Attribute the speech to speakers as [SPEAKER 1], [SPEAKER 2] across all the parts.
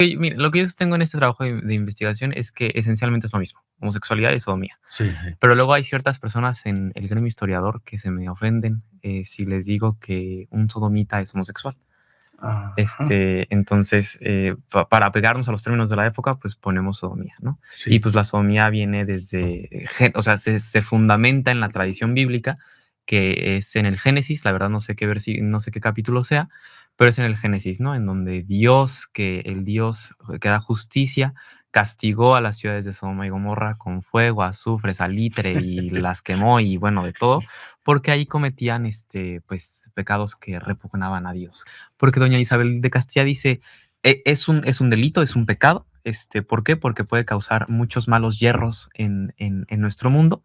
[SPEAKER 1] Mira, lo que yo sostengo en este trabajo de investigación es que esencialmente es lo mismo, homosexualidad y sodomía.
[SPEAKER 2] Sí, sí.
[SPEAKER 1] Pero luego hay ciertas personas en el gremio historiador que se me ofenden si les digo que un sodomita es homosexual.
[SPEAKER 2] Ajá.
[SPEAKER 1] Entonces, para apegarnos a los términos de la época, pues ponemos sodomía, ¿no?
[SPEAKER 2] Sí.
[SPEAKER 1] Y pues la sodomía viene desde, o sea, se fundamenta en la tradición bíblica, que es en el Génesis, la verdad no sé no sé qué capítulo sea, pero es en el Génesis, ¿no? En donde el Dios que da justicia, castigó a las ciudades de Sodoma y Gomorra con fuego, azufre, salitre y las quemó y bueno, de todo, porque ahí cometían pues pecados que repugnaban a Dios. Porque doña Isabel de Castilla dice, es un delito, es un pecado. ¿Por qué? Porque puede causar muchos malos yerros en nuestro mundo,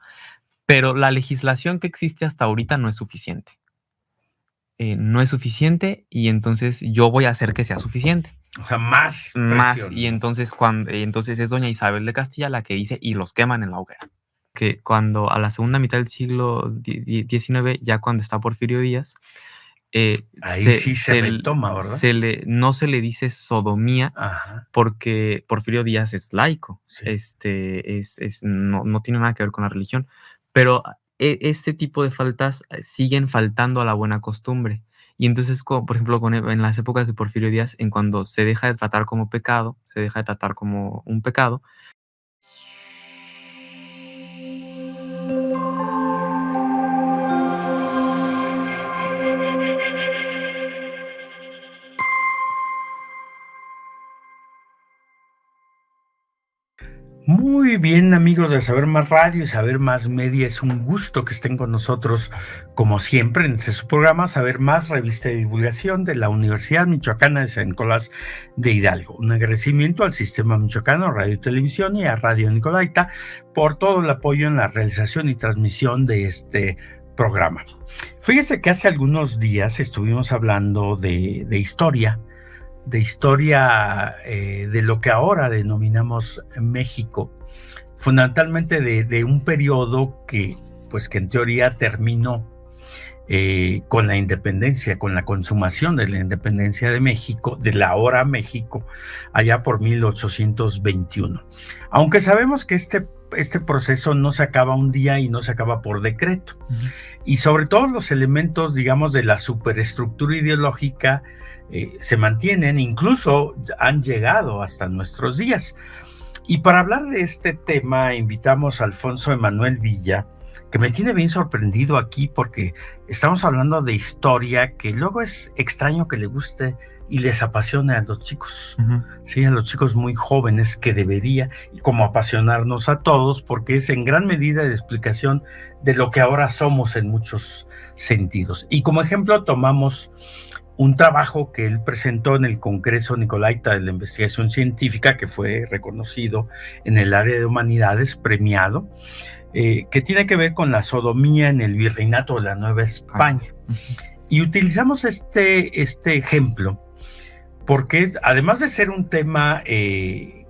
[SPEAKER 1] pero la legislación que existe hasta ahorita no es suficiente. No es suficiente y entonces yo voy a hacer que sea suficiente.
[SPEAKER 2] O sea, más presión,
[SPEAKER 1] Y
[SPEAKER 2] ¿no?
[SPEAKER 1] entonces es doña Isabel de Castilla la que dice, y los queman en la hoguera. Que cuando a la segunda mitad del siglo XIX, ya cuando está Porfirio Díaz,
[SPEAKER 2] Ahí sí se retoma, ¿verdad?
[SPEAKER 1] no se le dice sodomía.
[SPEAKER 2] Ajá.
[SPEAKER 1] Porque Porfirio Díaz es laico.
[SPEAKER 2] Sí.
[SPEAKER 1] No tiene nada que ver con la religión, pero este tipo de faltas siguen faltando a la buena costumbre. Y entonces, por ejemplo, en las épocas de Porfirio Díaz, en cuando se deja de tratar como pecado, se deja de tratar como un pecado.
[SPEAKER 2] Muy bien, amigos de Saber Más Radio y Saber Más Media, es un gusto que estén con nosotros, como siempre, en este su programa Saber Más, revista de divulgación de la Universidad Michoacana de San Nicolás de Hidalgo. Un agradecimiento al Sistema Michoacano Radio y Televisión y a Radio Nicolaita por todo el apoyo en la realización y transmisión de este programa. Fíjese que hace algunos días estuvimos hablando de historia, de lo que ahora denominamos México, fundamentalmente de un periodo que en teoría terminó con la independencia, con la consumación de la independencia de México, de la ahora México, allá por 1821. Aunque sabemos que este proceso no se acaba un día y no se acaba por decreto. Uh-huh. Y sobre todo los elementos, digamos, de la superestructura ideológica se mantienen, incluso han llegado hasta nuestros días. Y para hablar de este tema, invitamos a Alfonso Emanuel Villa, que me tiene bien sorprendido aquí porque estamos hablando de historia que luego es extraño que le guste y les apasione a los chicos, uh-huh. Sí, a los chicos muy jóvenes, que debería, y como apasionarnos a todos, porque es en gran medida la explicación de lo que ahora somos en muchos sentidos. Y como ejemplo tomamos un trabajo que él presentó en el Congreso Nicolaita de la Investigación Científica, que fue reconocido en el área de humanidades, premiado, que tiene que ver con la sodomía en el virreinato de la Nueva España. Y utilizamos este ejemplo porque además de ser un tema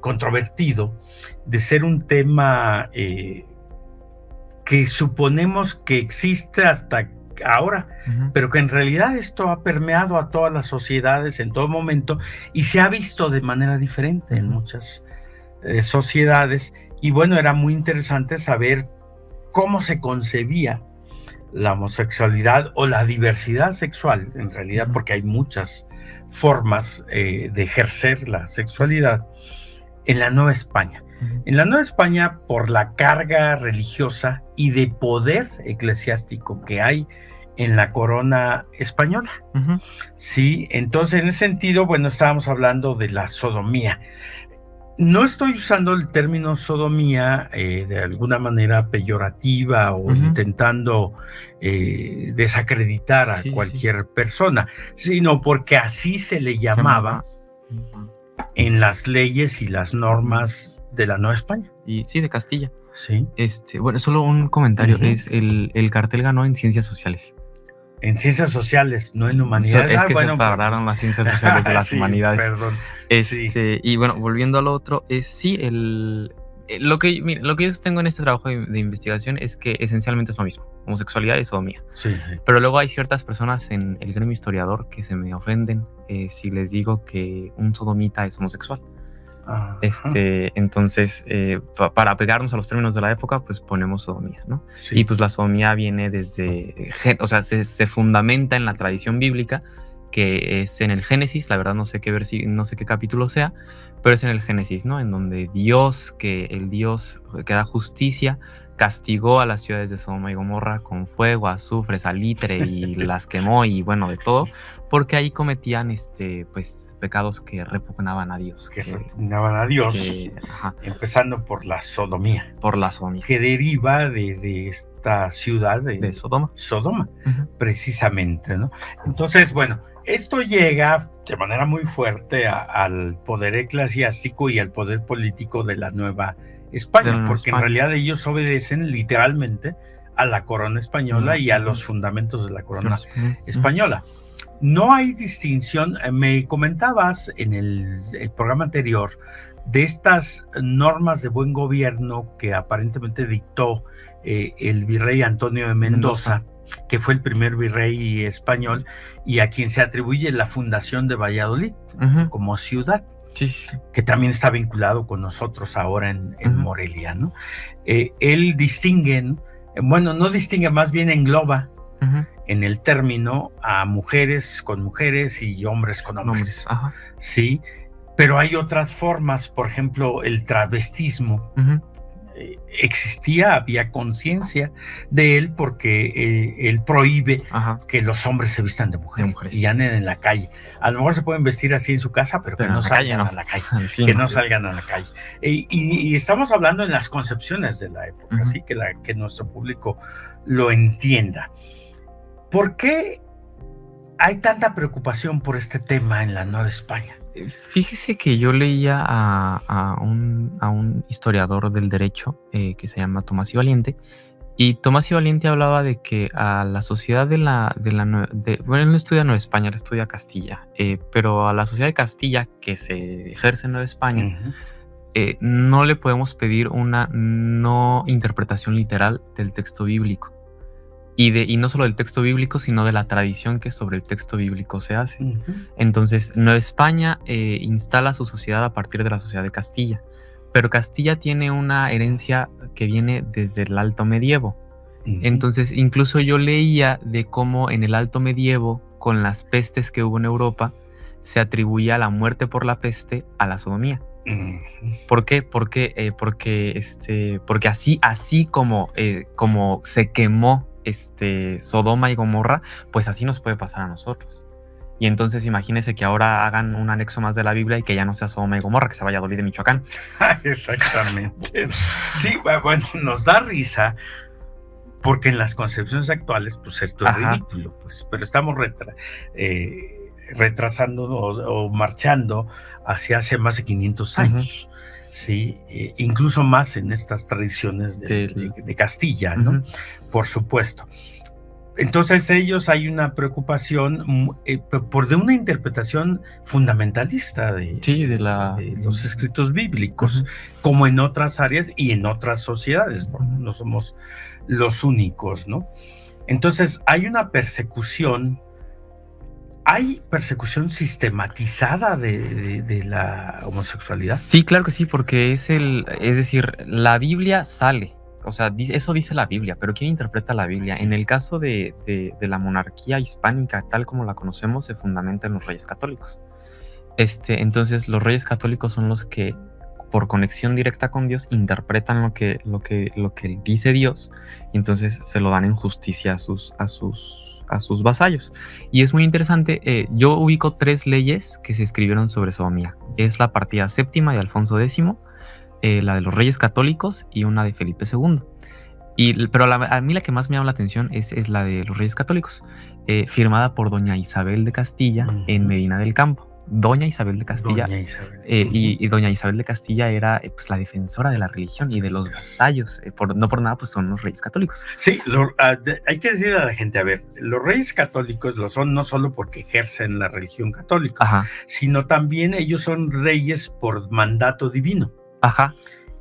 [SPEAKER 2] controvertido, de ser un tema que suponemos que existe hasta ahora, uh-huh. Pero que en realidad esto ha permeado a todas las sociedades en todo momento y se ha visto de manera diferente, uh-huh. En muchas sociedades. Y bueno, era muy interesante saber cómo se concebía la homosexualidad o la diversidad sexual, en realidad, porque hay muchas formas de ejercer la sexualidad en la Nueva España. En la Nueva España, por la carga religiosa y de poder eclesiástico que hay en la corona española. Uh-huh. Sí, entonces en ese sentido, bueno, estábamos hablando de la sodomía. No estoy usando el término sodomía de alguna manera peyorativa o uh-huh. Intentando desacreditar a cualquier persona, sino porque así se le llamaba uh-huh. En las leyes y las normas de la Nueva España.
[SPEAKER 1] Y sí, de Castilla.
[SPEAKER 2] Sí.
[SPEAKER 1] Bueno, solo un comentario.
[SPEAKER 2] Uh-huh.
[SPEAKER 1] Es el cartel ganó en Ciencias Sociales.
[SPEAKER 2] En Ciencias Sociales, no en Humanidades.
[SPEAKER 1] Es que separaron las Ciencias Sociales de las Humanidades.
[SPEAKER 2] Perdón.
[SPEAKER 1] Y bueno, volviendo al otro, lo que yo sostengo en este trabajo de investigación es que esencialmente es lo mismo, homosexualidad y sodomía.
[SPEAKER 2] Sí.
[SPEAKER 1] Pero luego hay ciertas personas en el gremio historiador que se me ofenden si les digo que un sodomita es homosexual.
[SPEAKER 2] Ajá.
[SPEAKER 1] Entonces, para apegarnos a los términos de la época, pues ponemos sodomía, ¿no?
[SPEAKER 2] Sí.
[SPEAKER 1] Y pues la sodomía viene o sea, se fundamenta en la tradición bíblica, que es en el Génesis, la verdad no sé no sé qué capítulo sea, pero es en el Génesis, ¿no? En donde el Dios que da justicia castigó a las ciudades de Sodoma y Gomorra con fuego, azufre, salitre y las quemó y bueno, de todo, porque ahí cometían pues pecados que repugnaban a Dios.
[SPEAKER 2] Que repugnaban a Dios,
[SPEAKER 1] ajá,
[SPEAKER 2] empezando por la sodomía.
[SPEAKER 1] por la sodomía.
[SPEAKER 2] Que deriva de esta ciudad
[SPEAKER 1] De Sodoma.
[SPEAKER 2] Sodoma, precisamente, ¿no? Entonces, bueno, esto llega de manera muy fuerte al poder eclesiástico y al poder político de la Nueva España, porque en realidad ellos obedecen literalmente a la corona española y a los fundamentos de la corona española. No hay distinción. Me comentabas en el programa anterior de estas normas de buen gobierno que aparentemente dictó el virrey Antonio de Mendoza, que fue el primer virrey español y a quien se atribuye la fundación de Valladolid como ciudad. Sí. Que también está vinculado con nosotros ahora en Morelia, ¿no? Él distingue, bueno, no distingue, más bien engloba en el término a mujeres con mujeres y hombres con hombres. Sí, pero hay otras formas, por ejemplo, el travestismo. Existía, había conciencia de él porque él prohíbe que los hombres se vistan de mujeres y anden en la calle. A lo mejor se pueden vestir así en su casa, pero que no salgan a la calle. Que no salgan a la calle. Y estamos hablando en las concepciones de la época, así que nuestro público lo entienda. ¿Por qué hay tanta preocupación por este tema en la Nueva España?
[SPEAKER 1] Fíjese que yo leía a un historiador del derecho que se llama Tomás y Valiente, y Tomás y Valiente hablaba de que a la sociedad bueno, él no estudia Nueva España, él estudia Castilla, pero a la sociedad de Castilla que se ejerce en Nueva España, no le podemos pedir una no interpretación literal del texto bíblico. Y no solo del texto bíblico, sino de la tradición que sobre el texto bíblico se hace. Entonces, Nueva España instala su sociedad a partir de la sociedad de Castilla, pero Castilla tiene una herencia que viene desde el Alto Medievo. Entonces, incluso yo leía de cómo en el Alto Medievo, con las pestes que hubo en Europa, se atribuía la muerte por la peste a la sodomía. ¿Por qué? Porque así como se quemó Sodoma y Gomorra, pues así nos puede pasar a nosotros. Y entonces imagínense que ahora hagan un anexo más de la Biblia y que ya no sea Sodoma y Gomorra, que sea Valladolid de Michoacán.
[SPEAKER 2] Exactamente. Sí, bueno, nos da risa porque en las concepciones actuales, pues esto es ridículo, pues, pero estamos retrasando o marchando hacia hace más de 500 años. Sí, incluso más en estas tradiciones de Castilla, ¿no? Por supuesto. Entonces hay una preocupación por de una interpretación fundamentalista de los escritos bíblicos, como en otras áreas y en otras sociedades, no somos los únicos, ¿no? Entonces hay una persecución. ¿Hay persecución sistematizada de la homosexualidad?
[SPEAKER 1] Sí, claro que sí, porque es decir, la Biblia sale, o sea, eso dice la Biblia, pero ¿quién interpreta la Biblia? En el caso de la monarquía hispánica, tal como la conocemos, se fundamenta en los reyes católicos. Entonces, los reyes católicos son los que, por conexión directa con Dios, interpretan lo que dice Dios, y entonces se lo dan en justicia a sus vasallos. Y es muy interesante, yo ubico 3 leyes que se escribieron sobre sodomía. Es la partida séptima de Alfonso X, la de los Reyes Católicos y una de Felipe II. Pero a mí la que más me llama la atención es la de los Reyes Católicos, firmada por doña Isabel de Castilla en Medina del Campo. Doña Isabel de Castilla. Y doña Isabel de Castilla era pues la defensora de la religión y de los vasallos. No por nada, pues son los reyes católicos.
[SPEAKER 2] Sí, hay que decirle a la gente, a ver, los reyes católicos lo son no solo porque ejercen la religión católica, sino también ellos son reyes por mandato divino.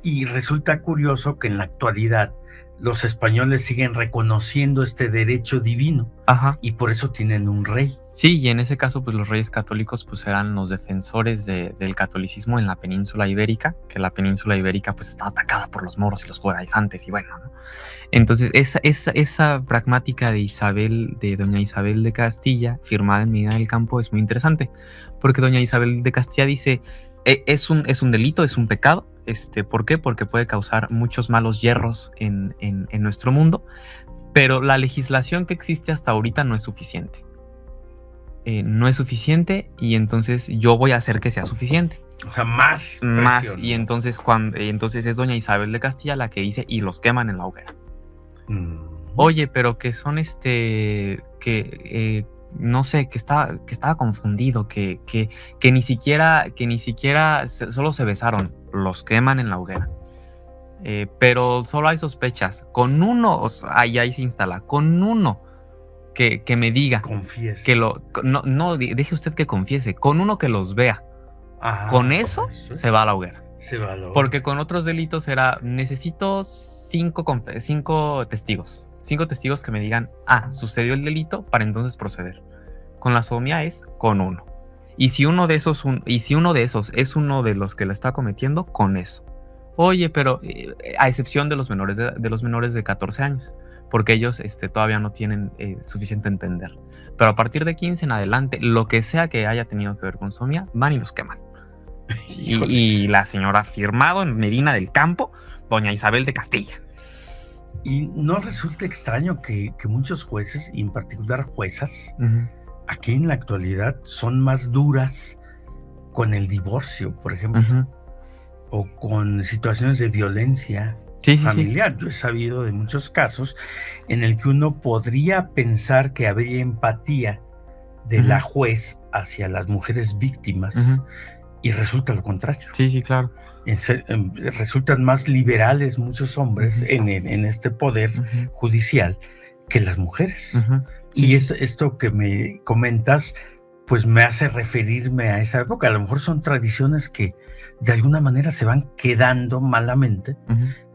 [SPEAKER 2] Y resulta curioso que en la actualidad los españoles siguen reconociendo este derecho divino
[SPEAKER 1] Ajá.
[SPEAKER 2] y por eso tienen un rey.
[SPEAKER 1] Sí, y en ese caso, pues los reyes católicos pues eran los defensores del catolicismo en la península ibérica, que la península ibérica pues está atacada por los moros y los judaizantes y bueno, ¿no? Entonces esa pragmática de doña Isabel de Castilla, firmada en Medina del Campo, es muy interesante, porque doña Isabel de Castilla dice, es un delito, es un pecado. ¿Por qué? Porque puede causar muchos malos yerros en nuestro mundo, pero la legislación que existe hasta ahorita no es suficiente. No es suficiente y entonces yo voy a hacer que sea suficiente.
[SPEAKER 2] O sea, más.
[SPEAKER 1] Y entonces, entonces es doña Isabel de Castilla la que dice y los queman en la hoguera. Oye, pero que son no sé, que estaba confundido, que ni siquiera solo se besaron, los queman en la hoguera. Pero solo hay sospechas. Con uno, ahí se instala, con uno que me diga,
[SPEAKER 2] confiese.
[SPEAKER 1] que no, deje usted que confiese, con uno que los vea. Con eso se va a la hoguera. Porque con otros delitos necesito 5 testigos. 5 testigos que me digan, sucedió el delito, para entonces proceder. Con la sodomía es con uno. Y si uno de esos es uno de los que lo está cometiendo, con eso. Oye, pero a excepción de los menores de 14 años, porque ellos todavía no tienen suficiente entender. Pero a partir de 15 en adelante, lo que sea que haya tenido que ver con sodomía, van y los queman. Y la señora firmado en Medina del Campo, doña Isabel de Castilla.
[SPEAKER 2] Y no resulta extraño que muchos jueces, y en particular juezas, aquí en la actualidad son más duras con el divorcio, por ejemplo, o con situaciones de violencia familiar. Sí. Yo he sabido de muchos casos en el que uno podría pensar que habría empatía de la juez hacia las mujeres víctimas, y resulta lo contrario.
[SPEAKER 1] Sí, claro.
[SPEAKER 2] Resultan más liberales muchos hombres en este poder judicial que las mujeres. Y esto que me comentas, pues me hace referirme a esa época. A lo mejor son tradiciones que de alguna manera se van quedando malamente,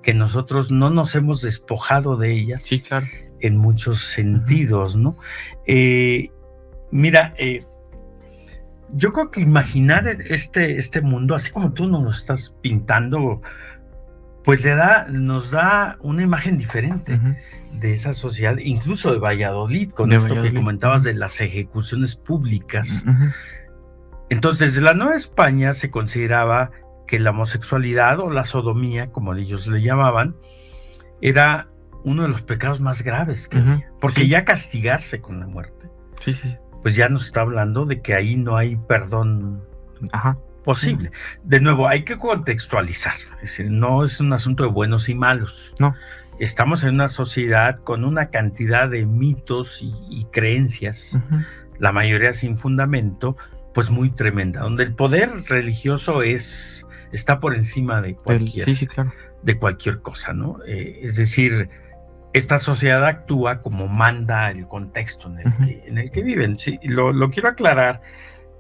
[SPEAKER 2] que nosotros no nos hemos despojado de ellas.
[SPEAKER 1] Sí, claro.
[SPEAKER 2] En muchos sentidos, ¿no? Mira, yo creo que imaginar este mundo, así como tú nos lo estás pintando, pues nos da una imagen diferente de esa sociedad, incluso de Valladolid, con esto que comentabas de las ejecuciones públicas. Entonces, desde la Nueva España se consideraba que la homosexualidad o la sodomía, como ellos le llamaban, era uno de los pecados más graves que había, porque ya castigarse con la muerte, pues ya nos está hablando de que ahí no hay perdón posible. De nuevo, hay que contextualizar, es decir, no es un asunto de buenos y malos.
[SPEAKER 1] No.
[SPEAKER 2] Estamos en una sociedad con una cantidad de mitos y creencias, la mayoría sin fundamento, pues muy tremenda, donde el poder religioso está por encima de cualquier cosa, ¿no? Es decir, esta sociedad actúa como manda el contexto en el que viven. Sí, lo quiero aclarar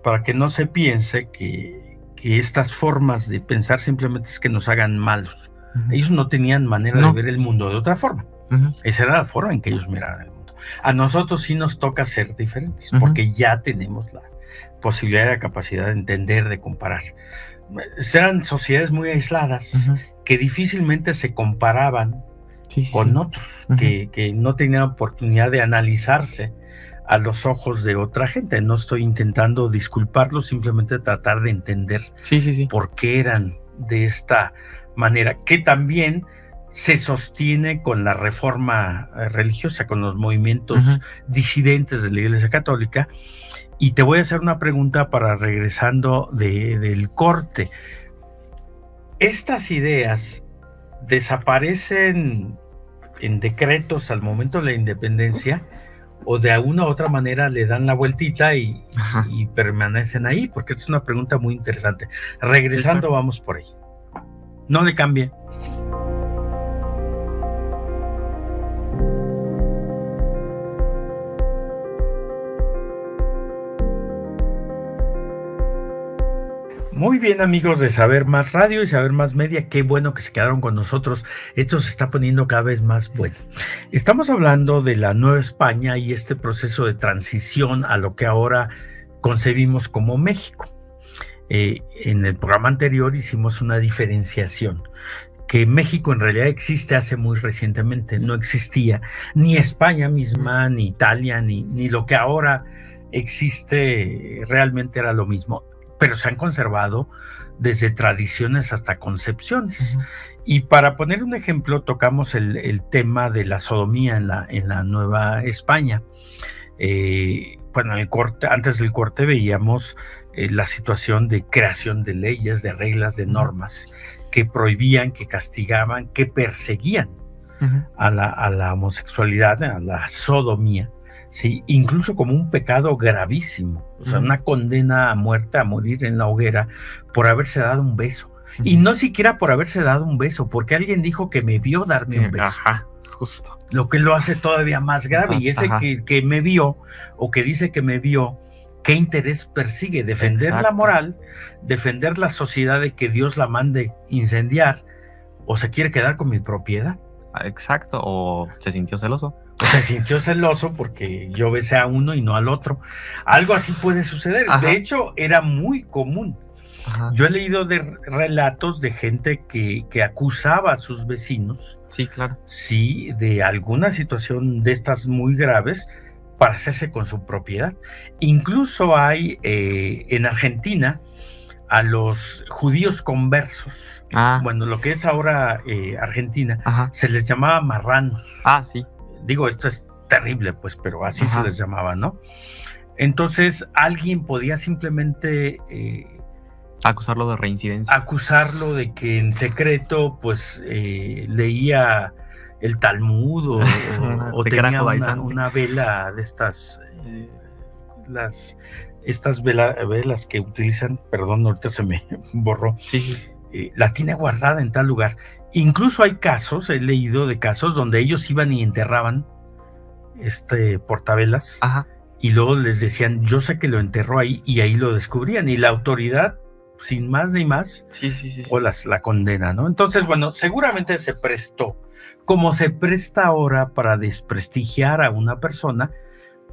[SPEAKER 2] para que no se piense que estas formas de pensar simplemente es que nos hagan malos. Ellos no tenían manera de ver el mundo de otra forma. Esa era la forma en que ellos miraban el mundo. A nosotros sí nos toca ser diferentes, porque ya tenemos la posibilidad y la capacidad de entender, de comparar. Eran sociedades muy aisladas que difícilmente se comparaban con otros, que no tenían oportunidad de analizarse a los ojos de otra gente. No estoy intentando disculparlos, simplemente tratar de entender por qué eran de esta manera, que también se sostiene con la reforma religiosa, con los movimientos disidentes de la Iglesia Católica. Y te voy a hacer una pregunta para regresando del corte. ¿Estas ideas desaparecen en decretos al momento de la independencia o de alguna u otra manera le dan la vueltita y permanecen ahí? Porque es una pregunta muy interesante. Regresando, vamos por ahí. No le cambie. Muy bien, amigos de Saber Más Radio y Saber Más Media, qué bueno que se quedaron con nosotros. Esto se está poniendo cada vez más bueno. Estamos hablando de la Nueva España y este proceso de transición a lo que ahora concebimos como México. En el programa anterior hicimos una diferenciación, que México en realidad existe hace muy recientemente, no existía ni España misma, ni Italia, ni lo que ahora existe realmente era lo mismo, pero se han conservado desde tradiciones hasta concepciones. Y para poner un ejemplo, tocamos el tema de la sodomía en la Nueva España. Bueno, antes del corte veíamos la situación de creación de leyes, de reglas, de normas que prohibían, que castigaban, que perseguían a la homosexualidad, a la sodomía, ¿sí? Incluso como un pecado gravísimo, o sea, una condena a muerte, a morir en la hoguera por haberse dado un beso. Y no siquiera por haberse dado un beso, porque alguien dijo que me vio darme un beso.
[SPEAKER 1] Ajá, justo.
[SPEAKER 2] Lo que lo hace todavía más grave. Y ese que me vio, o que dice que me vio, ¿qué interés persigue? Defender la moral, defender la sociedad de que Dios la mande incendiar, o se quiere quedar con mi propiedad.
[SPEAKER 1] Exacto, o se sintió celoso.
[SPEAKER 2] Se sintió celoso porque yo besé a uno y no al otro. Algo así puede suceder. Ajá. De hecho, era muy común. Ajá. Yo he leído de relatos de gente que acusaba a sus vecinos.
[SPEAKER 1] Sí, claro.
[SPEAKER 2] Sí, de alguna situación de estas muy graves para hacerse con su propiedad. Incluso hay en Argentina a los judíos conversos. Bueno, lo que es ahora Argentina,
[SPEAKER 1] ajá,
[SPEAKER 2] se les llamaba marranos.
[SPEAKER 1] Sí.
[SPEAKER 2] Digo, esto es terrible, pues, pero así se les llamaba, ¿no? Entonces, alguien podía simplemente
[SPEAKER 1] acusarlo de reincidencia.
[SPEAKER 2] Acusarlo de que en secreto, pues, leía el Talmud o tenía una vela de estas, estas velas que utilizan, perdón, ahorita se me borró, la tiene guardada en tal lugar. Incluso hay casos, he leído de casos donde ellos iban y enterraban portavelas.
[SPEAKER 1] Ajá.
[SPEAKER 2] Y luego les decían, yo sé que lo enterró ahí, y ahí lo descubrían, y la autoridad, sin más ni más, la condena, ¿no? Entonces, bueno, seguramente se prestó, como se presta ahora para desprestigiar a una persona,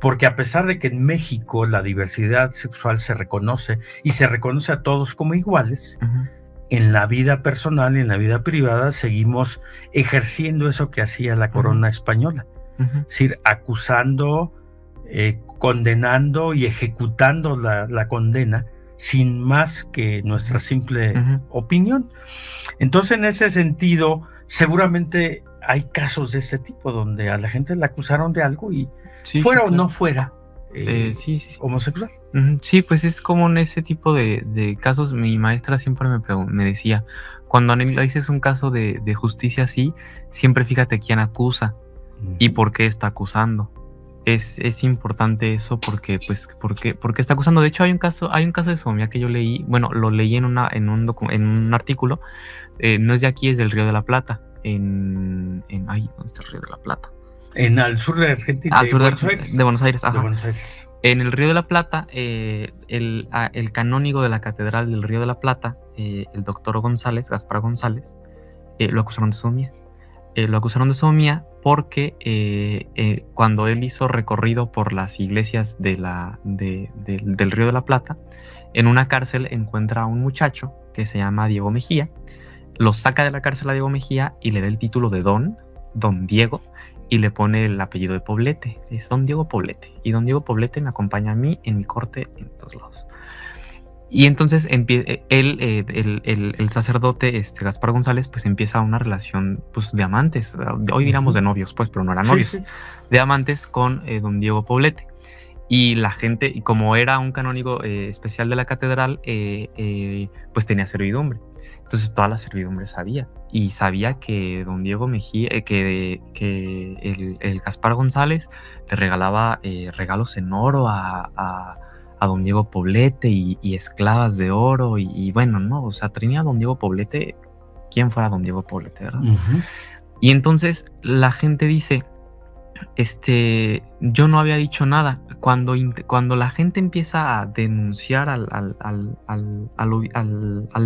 [SPEAKER 2] porque a pesar de que en México la diversidad sexual se reconoce, y se reconoce a todos como iguales, en la vida personal y en la vida privada seguimos ejerciendo eso que hacía la corona española, es decir, acusando, condenando y ejecutando la condena sin más que nuestra simple opinión. Entonces, en ese sentido, seguramente hay casos de este tipo donde a la gente la acusaron de algo y fuera o no fuera homosexual.
[SPEAKER 1] Sí, pues es como en ese tipo de casos. Mi maestra siempre me decía, cuando analices un caso de justicia así, siempre fíjate quién acusa y por qué está acusando. Es importante eso porque está acusando. De hecho, hay un caso de sodomía que yo leí, bueno, lo leí en un artículo, no es de aquí, es del Río de la Plata, ¿dónde está el Río de la Plata?
[SPEAKER 2] Al sur de Argentina,
[SPEAKER 1] al sur de Buenos Aires, ajá.
[SPEAKER 2] De Buenos Aires.
[SPEAKER 1] En el Río de la Plata, el canónigo de la Catedral del Río de la Plata, el doctor González, Gaspar González, lo acusaron de sodomía. Lo acusaron de sodomía porque cuando él hizo recorrido por las iglesias del Río de la Plata, en una cárcel encuentra a un muchacho que se llama Diego Mejía, lo saca de la cárcel a Diego Mejía y le da el título de Don Diego, y le pone el apellido de Poblete, es Don Diego Poblete, y Don Diego Poblete me acompaña a mí en mi corte en todos lados. Y entonces el sacerdote Gaspar González pues empieza una relación pues de amantes, hoy diríamos de novios pues, pero no eran novios, de amantes con Don Diego Poblete. Y la gente, y como era un canónigo especial de la catedral, pues tenía servidumbre. Entonces toda la servidumbre sabía, y sabía que Don Diego Mejía, que el Gaspar González le regalaba regalos en oro a Don Diego Poblete y esclavas de oro y bueno, ¿no? O sea, tenía a Don Diego Poblete, ¿quién fuera Don Diego Poblete, verdad? Y entonces la gente dice, yo no había dicho nada. cuando la gente empieza a denunciar al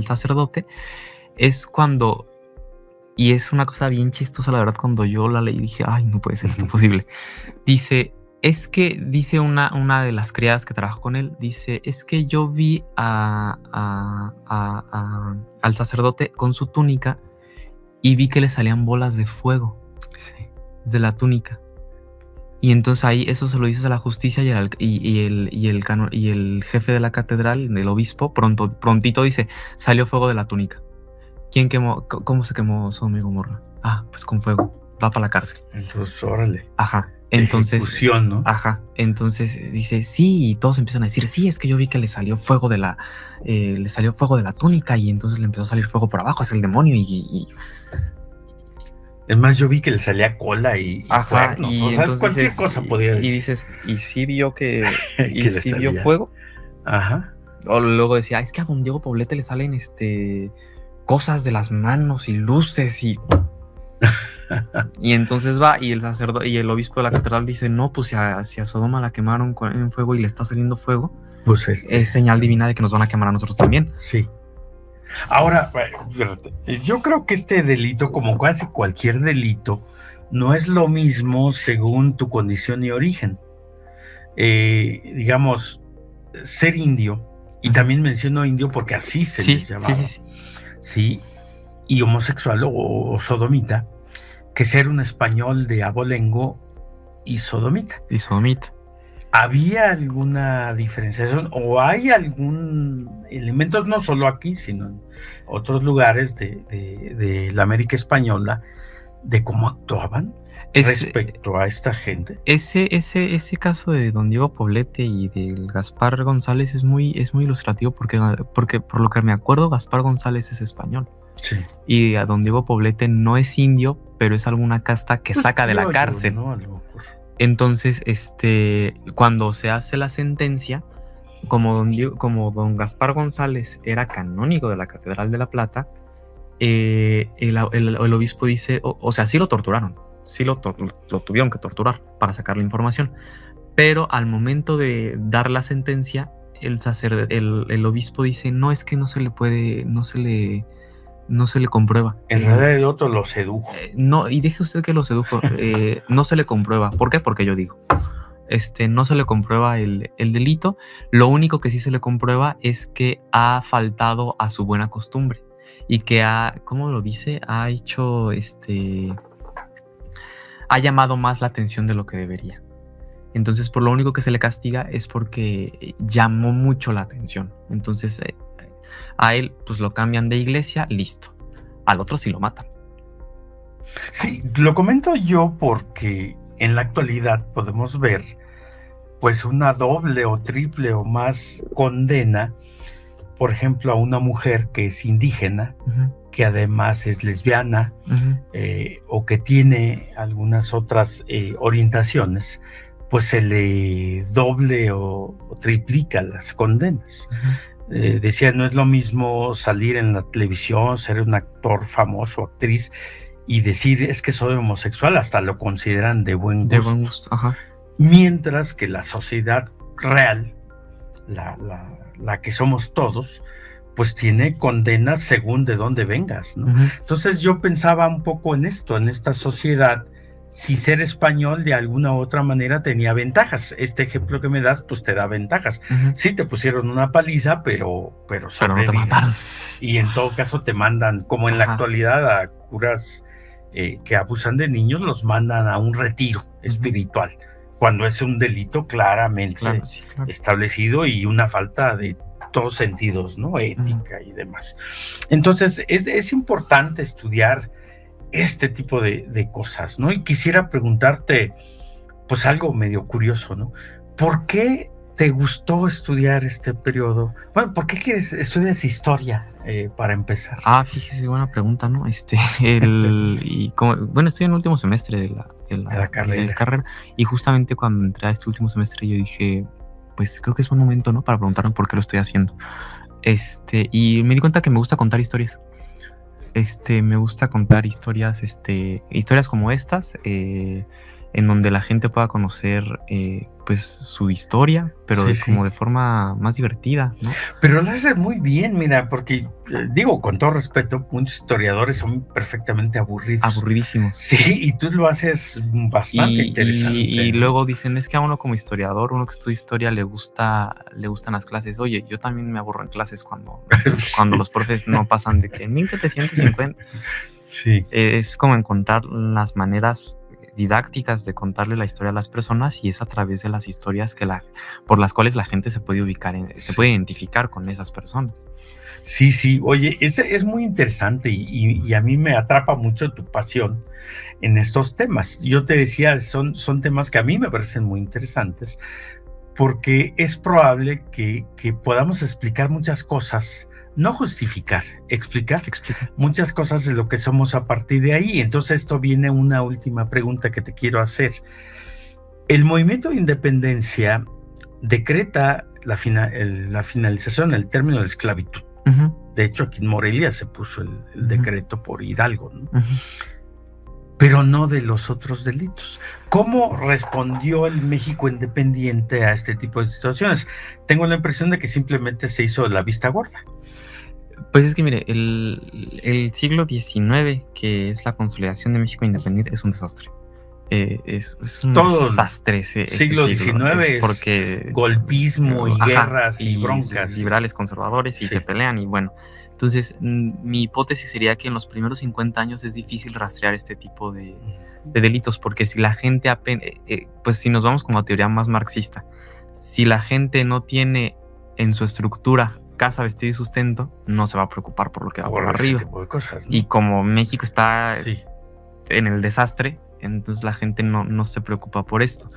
[SPEAKER 1] sacerdote, es cuando, y es una cosa bien chistosa, la verdad, cuando yo la leí dije, ay, no puede ser esto posible. Dice una de las criadas que trabajó con él, dice, es que yo vi al sacerdote con su túnica y vi que le salían bolas de fuego de la túnica. Y entonces ahí eso se lo dices a la justicia y el jefe de la catedral, el obispo, prontito dice, salió fuego de la túnica. ¿Quién quemó? ¿Cómo se quemó Sodoma y Gomorra? Ah, pues con fuego. Va para la cárcel.
[SPEAKER 2] Entonces, órale.
[SPEAKER 1] Ajá. Entonces,
[SPEAKER 2] ejecución, ¿no?
[SPEAKER 1] Ajá. Entonces dice, sí, y todos empiezan a decir, sí, es que yo vi que le salió fuego de la túnica y entonces le empezó a salir fuego por abajo, es el demonio
[SPEAKER 2] Es más, yo vi que le salía cola y
[SPEAKER 1] ajá,
[SPEAKER 2] cuernos.
[SPEAKER 1] y
[SPEAKER 2] O sea,
[SPEAKER 1] entonces
[SPEAKER 2] cualquier cosa podía decir.
[SPEAKER 1] Y dices, ¿y sí vio que
[SPEAKER 2] Que le
[SPEAKER 1] sí vio
[SPEAKER 2] salía.
[SPEAKER 1] fuego?
[SPEAKER 2] Ajá.
[SPEAKER 1] O luego decía, es que a don Diego Poblete le salen cosas de las manos y luces y entonces va y el sacerdote y el obispo de la catedral dice, no, pues si a Sodoma la quemaron en fuego y le está saliendo fuego,
[SPEAKER 2] pues
[SPEAKER 1] es señal divina de que nos van a quemar a nosotros también.
[SPEAKER 2] Sí. Ahora, yo creo que este delito, como casi cualquier delito, no es lo mismo según tu condición y origen. Digamos, ser indio, y también menciono indio porque así se les llamaba. Sí, y homosexual o sodomita, que ser un español de abolengo y sodomita. ¿Había alguna diferenciación o hay algún elemento, no solo aquí, sino en otros lugares de la América Española, de cómo actuaban respecto a esta gente?
[SPEAKER 1] Ese caso de don Diego Poblete y del Gaspar González es muy ilustrativo porque por lo que me acuerdo, Gaspar González es español.
[SPEAKER 2] Sí.
[SPEAKER 1] Y a don Diego Poblete no es indio, pero es alguna casta que saca de la cárcel.
[SPEAKER 2] ¿No? A lo mejor.
[SPEAKER 1] Entonces, cuando se hace la sentencia, como don Gaspar González era canónigo de la Catedral de La Plata, el obispo dice, o sea, sí lo torturaron, sí lo tuvieron que torturar para sacar la información, pero al momento de dar la sentencia, el obispo dice, no, es que no se le comprueba.
[SPEAKER 2] En realidad el otro lo sedujo.
[SPEAKER 1] No, y deje usted que lo sedujo. No se le comprueba. ¿Por qué? Porque yo digo. No se le comprueba el delito. Lo único que sí se le comprueba es que ha faltado a su buena costumbre. Y que ¿cómo lo dice? Ha hecho, ha llamado más la atención de lo que debería. Entonces, por lo único que se le castiga es porque llamó mucho la atención. Entonces, a él, pues lo cambian de iglesia, listo. Al otro sí lo matan.
[SPEAKER 2] Sí, lo comento yo porque en la actualidad podemos ver, pues, una doble o triple o más condena, por ejemplo, a una mujer que es indígena, que además es lesbiana, o que tiene algunas otras orientaciones, pues se le doble o triplica las condenas. Decía, no es lo mismo salir en la televisión, ser un actor famoso, actriz, y decir, es que soy homosexual, hasta lo consideran de buen gusto.
[SPEAKER 1] De buen gusto, ajá.
[SPEAKER 2] Mientras que la sociedad real, la que somos todos, pues tiene condenas según de dónde vengas, ¿no? Entonces yo pensaba un poco en esto, en esta sociedad, si ser español de alguna u otra manera tenía ventajas. Este ejemplo que me das, pues te da ventajas. Sí te pusieron una paliza, pero
[SPEAKER 1] no te mataron.
[SPEAKER 2] Y en todo caso te mandan, como en la actualidad, a curas que abusan de niños, los mandan a un retiro espiritual, cuando es un delito claramente establecido y una falta de todos sentidos, ¿no? Ética y demás. Entonces es importante estudiar este tipo de cosas, ¿no? Y quisiera preguntarte, pues algo medio curioso, ¿no? ¿Por qué te gustó estudiar este periodo? Bueno, ¿por qué estudias historia para empezar?
[SPEAKER 1] Fíjese, buena pregunta, ¿no? Bueno, estoy en el último semestre de la carrera, y justamente cuando entré a este último semestre yo dije, pues creo que es buen momento, ¿no? Para preguntarme por qué lo estoy haciendo. Y me di cuenta que me gusta contar historias. Me gusta contar historias como estas, en donde la gente pueda conocer pues su historia, pero
[SPEAKER 2] Sí, sí.
[SPEAKER 1] como de forma más divertida, ¿no?
[SPEAKER 2] Pero lo haces muy bien, mira, porque digo, con todo respeto, muchos historiadores son perfectamente aburridos.
[SPEAKER 1] Aburridísimos.
[SPEAKER 2] Sí, y tú lo haces bastante interesante.
[SPEAKER 1] Y luego dicen, es que a uno como historiador, uno que estudia historia, le gustan las clases. Oye, yo también me aburro en clases cuando los profes no pasan de que 1750.
[SPEAKER 2] Sí.
[SPEAKER 1] Es como encontrar las maneras didácticas de contarle la historia a las personas, y es a través de las historias por las cuales la gente se puede ubicar, se puede identificar con esas personas.
[SPEAKER 2] Sí, sí, oye, es muy interesante y a mí me atrapa mucho tu pasión en estos temas. Yo te decía, son temas que a mí me parecen muy interesantes porque es probable que podamos explicar muchas cosas, no justificar, explicar muchas cosas de lo que somos a partir de ahí. Entonces esto viene una última pregunta que te quiero hacer. El movimiento de independencia decreta la finalización, el término de la esclavitud.
[SPEAKER 1] Uh-huh.
[SPEAKER 2] De hecho, aquí en Morelia se puso el decreto por Hidalgo, ¿no?
[SPEAKER 1] Uh-huh.
[SPEAKER 2] Pero no de los otros delitos. ¿Cómo respondió el México independiente a este tipo de situaciones? Tengo la impresión de que simplemente se hizo la vista gorda.
[SPEAKER 1] Pues es que mire, el siglo XIX, que es la consolidación de México independiente, es un desastre. Es un desastre ese
[SPEAKER 2] siglo XIX
[SPEAKER 1] es porque
[SPEAKER 2] golpismo y guerras y broncas.
[SPEAKER 1] Liberales, conservadores, y se pelean, y bueno. Entonces, mi hipótesis sería que en los primeros 50 años es difícil rastrear este tipo de delitos, porque si la gente pues si nos vamos como a teoría más marxista, si la gente no tiene en su estructura casa, vestido y sustento, no se va a preocupar por lo que va por arriba.
[SPEAKER 2] Tipo de cosas, ¿no?
[SPEAKER 1] Y como México está en el desastre, entonces la gente no se preocupa por esto.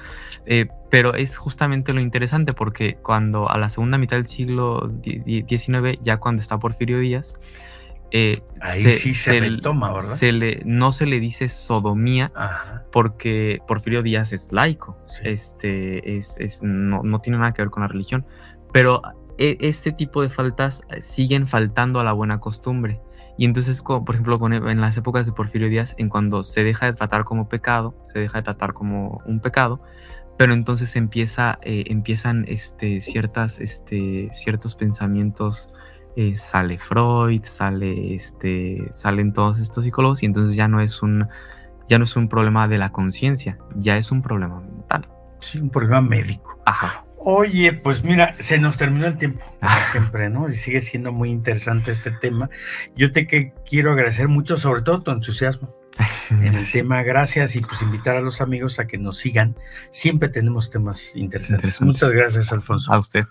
[SPEAKER 1] Pero es justamente lo interesante, porque cuando a la segunda mitad del siglo XIX, ya cuando está Porfirio Díaz,
[SPEAKER 2] ahí se retoma, ¿verdad?
[SPEAKER 1] No se le dice sodomía.
[SPEAKER 2] Ajá.
[SPEAKER 1] Porque Porfirio Díaz es laico, no tiene nada que ver con la religión, pero este tipo de faltas siguen faltando a la buena costumbre. Y entonces, por ejemplo, en las épocas de Porfirio Díaz, en cuando se deja de tratar como pecado, se deja de tratar como un pecado, pero entonces empiezan ciertos pensamientos, sale Freud, salen todos estos psicólogos, y entonces ya no es un problema de la conciencia, ya es un problema mental.
[SPEAKER 2] Sí, un problema médico.
[SPEAKER 1] Ajá.
[SPEAKER 2] Oye, pues mira, se nos terminó el tiempo, como siempre, ¿no? Y sigue siendo muy interesante este tema. Yo quiero agradecer mucho, sobre todo tu entusiasmo en el tema. Gracias, y pues invitar a los amigos a que nos sigan. Siempre tenemos temas interesantes. Muchas gracias, Alfonso.
[SPEAKER 1] A usted.